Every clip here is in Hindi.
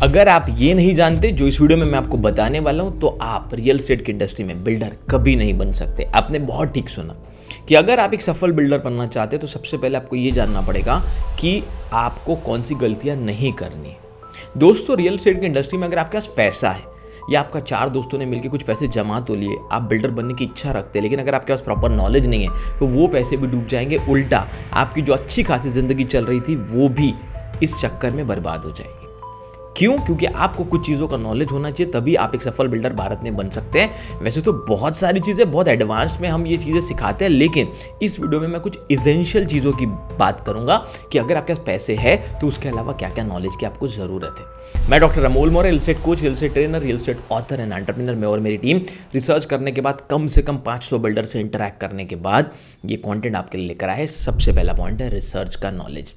अगर आप ये नहीं जानते जो इस वीडियो में मैं आपको बताने वाला हूं, तो आप रियल एस्टेट की इंडस्ट्री में बिल्डर कभी नहीं बन सकते। आपने बहुत ठीक सुना कि अगर आप एक सफल बिल्डर बनना चाहते हैं तो सबसे पहले आपको ये जानना पड़ेगा कि आपको कौन सी गलतियां नहीं करनी। दोस्तों, रियल एस्टेट की इंडस्ट्री में अगर आपके पास पैसा है या आपका चार दोस्तों ने मिलकर कुछ पैसे जमा तो लिए, आप बिल्डर बनने की इच्छा रखते हैं, लेकिन अगर आपके पास प्रॉपर नॉलेज नहीं है तो वो पैसे भी डूब जाएंगे। उल्टा आपकी जो अच्छी खासी जिंदगी चल रही थी वो भी इस चक्कर में बर्बाद हो जाएगी। क्यों? क्योंकि आपको कुछ चीज़ों का नॉलेज होना चाहिए, तभी आप एक सफल बिल्डर भारत में बन सकते हैं। वैसे तो बहुत सारी चीज़ें बहुत एडवांस्ड में हम ये चीज़ें सिखाते हैं, लेकिन इस वीडियो में मैं कुछ इसेंशियल चीज़ों की बात करूंगा कि अगर आपके पास पैसे है तो उसके अलावा क्या क्या नॉलेज की आपको ज़रूरत है। मैं doctor Amol Maurya, real estate coach, real estate trainer, real estate author and entrepreneur में और मेरी टीम रिसर्च करने के बाद कम से कम 500 बिल्डर से इंटरैक्ट करने के बाद ये कंटेंट आपके लिए लेकर आए। सबसे पहला पॉइंट है रिसर्च का नॉलेज।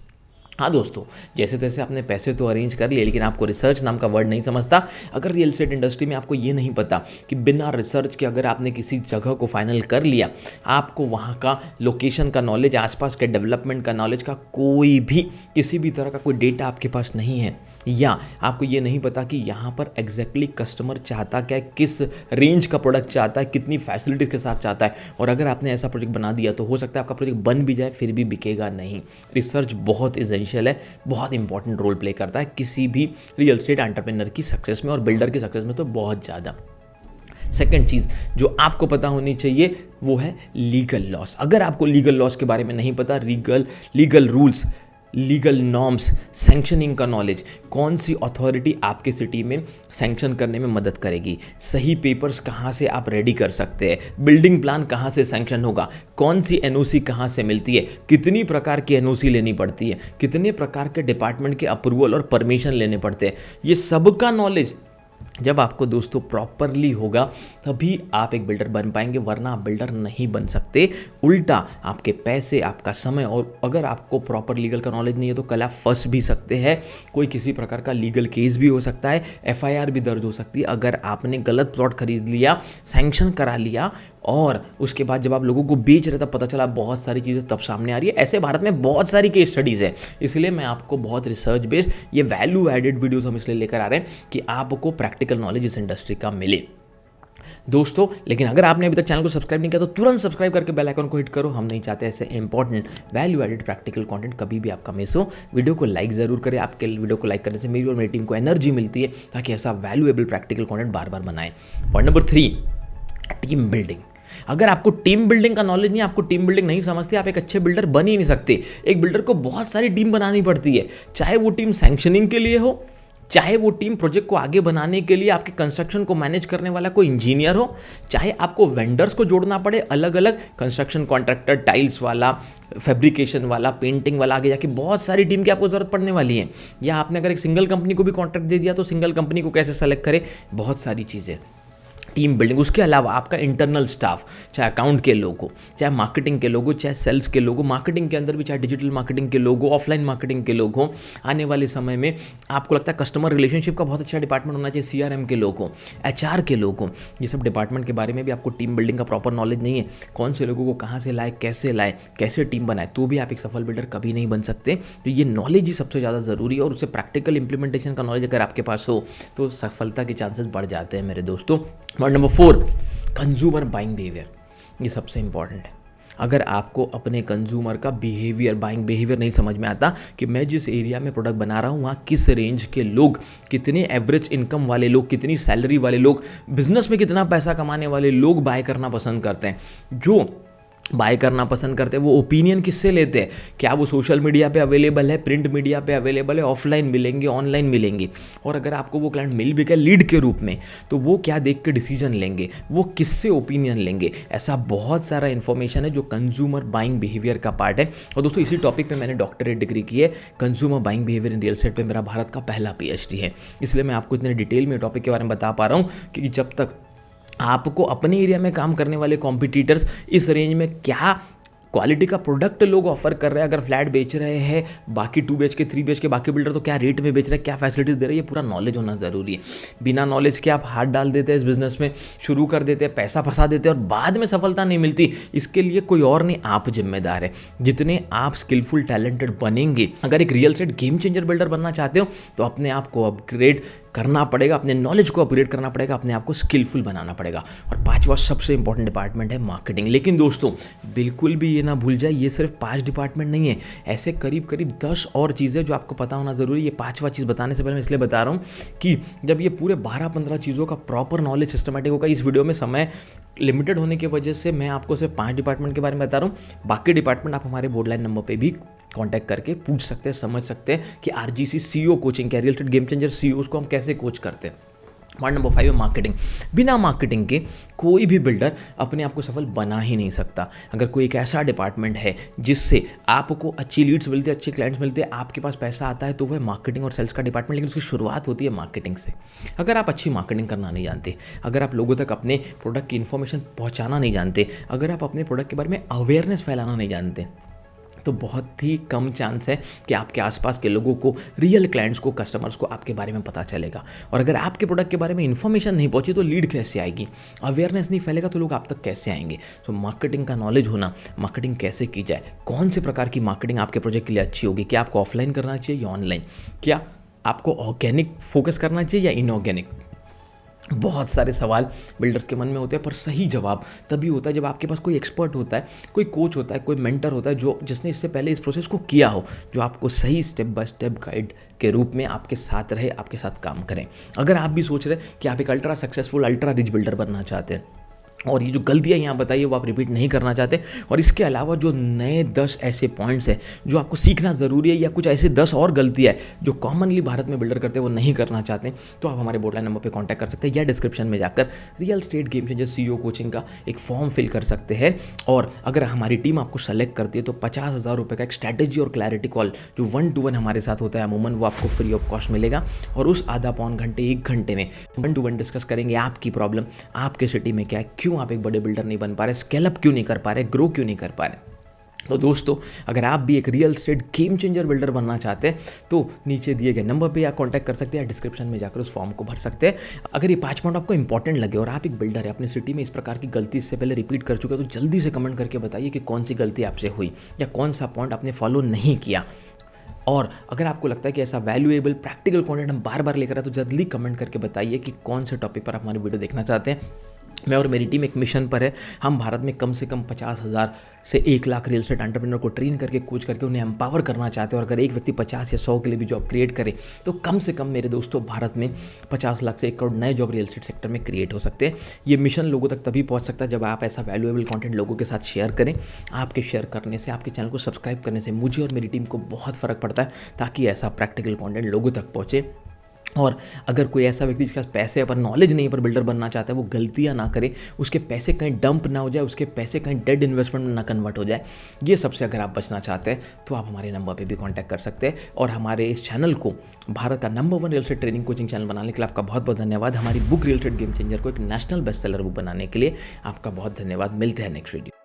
हाँ दोस्तों, जैसे तैसे आपने पैसे तो अरेंज कर लिए, लेकिन आपको रिसर्च नाम का वर्ड नहीं समझता। अगर रियल एस्टेट इंडस्ट्री में आपको ये नहीं पता कि बिना रिसर्च के अगर आपने किसी जगह को फाइनल कर लिया, आपको वहाँ का लोकेशन का नॉलेज, आसपास के डेवलपमेंट का नॉलेज का कोई भी किसी भी तरह का कोई डेटा आपके पास नहीं है, या आपको ये नहीं पता कि यहाँ पर एग्जैक्टली कस्टमर चाहता क्या है, किस रेंज का प्रोडक्ट चाहता है, कितनी फैसिलिटीज़ के साथ चाहता है, और अगर आपने ऐसा प्रोजेक्ट बना दिया तो हो सकता है आपका प्रोजेक्ट बन भी जाए फिर भी बिकेगा नहीं। रिसर्च बहुत इसेंशियल है, बहुत इंपॉर्टेंट रोल प्ले करता है किसी भी रियल एस्टेट एंटरप्रेन्योर की सक्सेस में, और बिल्डर की सक्सेस में तो बहुत ज़्यादा। सेकेंड चीज़ जो आपको पता होनी चाहिए वो है लीगल लॉस। अगर आपको लीगल लॉस के बारे में नहीं पता, legal rules, legal norms, sanctioning का नॉलेज, कौन सी अथॉरिटी आपके सिटी में सैंक्शन करने में मदद करेगी, सही पेपर्स कहाँ से आप रेडी कर सकते हैं, बिल्डिंग प्लान कहाँ से सैंक्शन होगा, कौन सी एनओसी कहाँ से मिलती है, कितनी प्रकार की एनओसी लेनी पड़ती है, कितने प्रकार के डिपार्टमेंट के अप्रूवल और परमिशन लेने पड़ते हैं, ये सब का नॉलेज जब आपको दोस्तों प्रॉपरली होगा तभी आप एक बिल्डर बन पाएंगे, वरना आप बिल्डर नहीं बन सकते। उल्टा आपके पैसे, आपका समय, और अगर आपको प्रॉपर लीगल का नॉलेज नहीं है तो कल आप फंस भी सकते हैं। कोई किसी प्रकार का लीगल केस भी हो सकता है, एफआईआर भी दर्ज हो सकती है अगर आपने गलत प्लॉट खरीद लिया, सैंक्शन करा लिया, और उसके बाद जब आप लोगों को बेच रहे तब पता चला बहुत सारी चीज़ें तब सामने आ रही है। ऐसे भारत में बहुत सारी केस स्टडीज़ है, इसलिए मैं आपको बहुत रिसर्च बेस्ड ये वैल्यू एडेड वीडियोस हम इसलिए लेकर आ रहे हैं कि आपको प्रैक्टिकल नॉलेज इस इंडस्ट्री का मिले दोस्तों। लेकिन अगर आपने अभी तक चैनल को सब्सक्राइब नहीं किया तो तुरंत सब्सक्राइब करके बेल आइकन को हिट करो। हम नहीं चाहते ऐसे important value added practical content कभी भी आपका मिस हो। वीडियो को लाइक जरूर करें, आपके वीडियो को लाइक करने से मेरी और मेरी टीम को एनर्जी मिलती है ताकि ऐसा वैल्यूएबल प्रैक्टिकल कंटेंट बार बार बनाएं। Point number 3, team building. अगर आपको टीम बिल्डिंग का नॉलेज नहीं, आपको टीम बिल्डिंग नहीं समझते, आप एक अच्छे बिल्डर बन ही नहीं सकते। एक बिल्डर को बहुत सारी टीम बनानी पड़ती है, चाहे वो टीम सैंक्शनिंग के लिए हो, चाहे वो टीम प्रोजेक्ट को आगे बनाने के लिए आपके कंस्ट्रक्शन को मैनेज करने वाला कोई इंजीनियर हो, चाहे आपको वेंडर्स को जोड़ना पड़े, अलग अलग कंस्ट्रक्शन कॉन्ट्रैक्टर, टाइल्स वाला, फैब्रिकेशन वाला, पेंटिंग वाला, आगे जाके बहुत सारी टीम की आपको जरूरत पड़ने वाली है। या आपने अगर एक सिंगल कंपनी को भी कॉन्ट्रैक्ट दे दिया तो सिंगल कंपनी को कैसे सेलेक्ट करे, बहुत सारी चीज़ें, टीम बिल्डिंग। उसके अलावा आपका इंटरनल स्टाफ, चाहे अकाउंट के लोग हो, चाहे मार्केटिंग के लोग हो, चाहे सेल्स के लोग हो, मार्केटिंग के अंदर भी चाहे डिजिटल मार्केटिंग के लोग हो, ऑफलाइन मार्केटिंग के लोग हो, आने वाले समय में आपको लगता है कस्टमर रिलेशनशिप का बहुत अच्छा डिपार्टमेंट होना चाहिए, सीआरएम के लोग हो, एचआर के लोग हो, ये सब डिपार्टमेंट के बारे में भी आपको टीम बिल्डिंग का प्रॉपर नॉलेज नहीं है, कौन से लोगों को कहाँ से लाए, कैसे टीम बनाए, तो भी आप एक सफल बिल्डर कभी नहीं बन सकते। तो ये नॉलेज ही सबसे ज़्यादा ज़रूरी है, और उससे प्रैक्टिकल इंप्लीमेंटेशन का नॉलेज अगर आपके पास हो तो सफलता के चांसेस बढ़ जाते हैं मेरे दोस्तों। Point number 4, consumer buying behaviour. ये सबसे इंपॉर्टेंट है। अगर आपको अपने कंज्यूमर का बाइंग बिहेवियर नहीं समझ में आता कि मैं जिस एरिया में प्रोडक्ट बना रहा हूँ वहाँ किस रेंज के लोग, कितने एवरेज इनकम वाले लोग, कितनी सैलरी वाले लोग, बिजनेस में कितना पैसा कमाने वाले लोग बाय करना पसंद करते हैं, जो बाय करना पसंद करते हैं वो ओपिनियन किससे लेते हैं, क्या वो सोशल मीडिया पे अवेलेबल है, प्रिंट मीडिया पे अवेलेबल है, ऑफलाइन मिलेंगे, ऑनलाइन मिलेंगे, और अगर आपको वो क्लाइंट मिल भी गया लीड के रूप में तो वो क्या देख के डिसीजन लेंगे, वो किससे ओपिनियन लेंगे। ऐसा बहुत सारा इन्फॉर्मेशन है जो कंज्यूमर बाइंग बिहेवियर का पार्ट है। और दोस्तों इसी टॉपिक पे मैंने डॉक्टरेट डिग्री की है, consumer buying behaviour in real estate पे मेरा भारत का पहला पीएचडी है, इसलिए मैं आपको इतने डिटेल में टॉपिक के बारे में बता पा रहा हूँ कि जब तक आपको अपने एरिया में काम करने वाले कॉम्पिटिटर्स इस रेंज में क्या क्वालिटी का प्रोडक्ट लोग ऑफर कर रहे हैं, अगर फ्लैट बेच रहे हैं, बाकी 2 BHK 3 BHK बाकी बिल्डर तो क्या रेट में बेच रहे हैं, क्या फैसिलिटीज़ दे रहे हैं, ये पूरा नॉलेज होना ज़रूरी है। बिना नॉलेज के आप हाथ डाल देते हैं इस बिज़नेस में, शुरू कर देते हैं, पैसा फंसा देते हैं और बाद में सफलता नहीं मिलती, इसके लिए कोई और नहीं, आप जिम्मेदार है। जितने आप स्किलफुल टैलेंटेड बनेंगे, अगर एक real estate game changer builder बनना चाहते हो तो अपने आप को अपग्रेड करना पड़ेगा, अपने नॉलेज को अपग्रेड करना पड़ेगा, अपने आप को स्किलफुल बनाना पड़ेगा। और 5वां सबसे इंपॉर्टेंट डिपार्टमेंट है मार्केटिंग। लेकिन दोस्तों बिल्कुल भी ये ना भूल जाए, ये सिर्फ 5 डिपार्टमेंट नहीं है, ऐसे करीब करीब 10 और चीज़ें जो आपको पता होना ज़रूरी है। ये 5वां चीज़ बताने से पहले मैं इसलिए बता रहा हूँ कि जब ये पूरे 12-15 चीज़ों का प्रॉपर नॉलेज सिस्टमेटिक होगा, इस वीडियो में समय लिमिटेड होने की वजह से मैं आपको सिर्फ 5 डिपार्टमेंट के बारे में बता रहा हूँ। बाकी डिपार्टमेंट आप हमारे बोर्डलाइन नंबर पर भी कांटेक्ट करके पूछ सकते हैं, समझ सकते हैं कि आरजीसी सीईओ कोचिंग क्या, real estate game changer CEO को हम कैसे कोच करते हैं। पॉइंट नंबर 5 है मार्केटिंग। बिना मार्केटिंग के कोई भी बिल्डर अपने आप को सफल बना ही नहीं सकता। अगर कोई एक ऐसा डिपार्टमेंट है जिससे आपको अच्छी लीड्स मिलती है, अच्छे क्लाइंट्स मिलते हैं, आपके पास पैसा आता है, तो वह मार्केटिंग और सेल्स का डिपार्टमेंट। लेकिन उसकी शुरुआत होती है मार्केटिंग से। अगर आप अच्छी मार्केटिंग करना नहीं जानते, अगर आप लोगों तक अपने प्रोडक्ट की इन्फॉर्मेशन पहुँचाना नहीं जानते, अगर आप अपने प्रोडक्ट के बारे में अवेयरनेस फैलाना नहीं जानते, तो बहुत ही कम चांस है कि आपके आसपास के लोगों को, रियल क्लाइंट्स को, कस्टमर्स को आपके बारे में पता चलेगा। और अगर आपके प्रोडक्ट के बारे में इन्फॉर्मेशन नहीं पहुंची तो लीड कैसे आएगी, अवेयरनेस नहीं फैलेगा तो लोग आप तक कैसे आएंगे। तो मार्केटिंग का नॉलेज होना, मार्केटिंग कैसे की जाए, कौन से प्रकार की मार्केटिंग आपके प्रोजेक्ट के लिए अच्छी होगी, क्या आपको ऑफलाइन करना चाहिए या ऑनलाइन, क्या आपको ऑर्गेनिक फोकस करना चाहिए या इनऑर्गेनिक। बहुत सारे सवाल बिल्डर्स के मन में होते हैं, पर सही जवाब तभी होता है जब आपके पास कोई एक्सपर्ट होता है, कोई कोच होता है, कोई मेंटर होता है जिसने इससे पहले इस प्रोसेस को किया हो, जो आपको सही स्टेप बाय स्टेप गाइड के रूप में आपके साथ रहे, आपके साथ काम करें। अगर आप भी सोच रहे हैं कि आप एक ultra successful, ultra rich builder बनना चाहते हैं और ये जो गलतियाँ यहाँ बताइए वो आप रिपीट नहीं करना चाहते, और इसके अलावा जो नए 10 ऐसे पॉइंट्स हैं जो आपको सीखना ज़रूरी है, या कुछ ऐसे 10 और गलतियाँ हैं जो कॉमनली भारत में बिल्डर करते हैं वो नहीं करना चाहते, तो आप हमारे बोर्डलाइन नंबर पे कांटेक्ट कर सकते हैं या डिस्क्रिप्शन में जाकर real estate game changer CEO coaching का एक फॉर्म फिल कर सकते हैं। और अगर हमारी टीम आपको सेलेक्ट करती है तो 50,000 रुपये का एक स्ट्रैटेजी और क्लैरिटी कॉल जो 1-to-1 हमारे साथ होता है अमूमन, वो आपको फ्री ऑफ कॉस्ट मिलेगा। और उस आधा पौन घंटे 1 घंटे में 1-to-1 डिस्कस करेंगे आपकी प्रॉब्लम, आपके सिटी में क्या है, क्यों आप एक बड़े बिल्डर नहीं बन पा रहे, स्केल अप क्यों नहीं कर पा रहे, ग्रो क्यों नहीं कर पा रहे। तो दोस्तों अगर आप भी एक real estate game changer builder बनना चाहते हैं तो नीचे दिए गए नंबर पे या कांटेक्ट कर सकते हैं या डिस्क्रिप्शन में जाकर उस फॉर्म को भर सकते हैं। अगर ये 5 पॉइंट आपको इंपॉर्टेंट लगे और आप एक बिल्डर है, अपनी सिटी में इस प्रकार की गलती इससे पहले रिपीट कर चुके हैं, तो जल्दी से कमेंट करके बताइए कि कौन सी गलती आपसे हुई या कौन सा पॉइंट आपने फॉलो नहीं किया। और अगर आपको लगता है कि ऐसा वैल्यूएबल प्रैक्टिकल कंटेंट हम बार बार लेकर आए तो जल्दी कमेंट करके बताइए कि कौन से टॉपिक पर आप हमारी वीडियो देखना चाहते हैं। मैं और मेरी टीम एक मिशन पर है, हम भारत में कम से कम 50,000 से 1 लाख रियल एस्टेट एंटरप्रेन्योर को ट्रेन करके, कोच करके उन्हें एम्पावर करना चाहते हैं। और अगर एक व्यक्ति 50 या 100 के लिए भी जॉब क्रिएट करे तो कम से कम मेरे दोस्तों भारत में 50 लाख से 1 करोड़ नए जॉब रियल एस्टेट सेक्टर में क्रिएट हो सकते हैं। ये मिशन लोगों तक तभी पहुंच सकता है जब आप ऐसा वैल्यूएबल कंटेंट लोगों के साथ शेयर करें। आपके शेयर करने से, आपके चैनल को सब्सक्राइब करने से मुझे और मेरी टीम को बहुत फ़र्क पड़ता है, ताकि ऐसा प्रैक्टिकल कंटेंट लोगों तक पहुँचे। और अगर कोई ऐसा व्यक्ति जिसके पास पैसे है पर नॉलेज नहीं है पर बिल्डर बनना चाहता है, वो गलतियां ना करे, उसके पैसे कहीं डंप ना हो जाए, उसके पैसे कहीं डेड इन्वेस्टमेंट में ना कन्वर्ट हो जाए, ये सबसे अगर आप बचना चाहते हैं तो आप हमारे नंबर पे भी कांटेक्ट कर सकते हैं। और हमारे इस चैनल को भारत का number 1 real estate training coaching channel बनाने के लिए आपका बहुत बहुत धन्यवाद। हमारी book real estate game changer को एक नेशनल बेस्ट सेलर बुक बनाने के लिए आपका बहुत धन्यवाद। मिलते हैं नेक्स्ट वीडियो।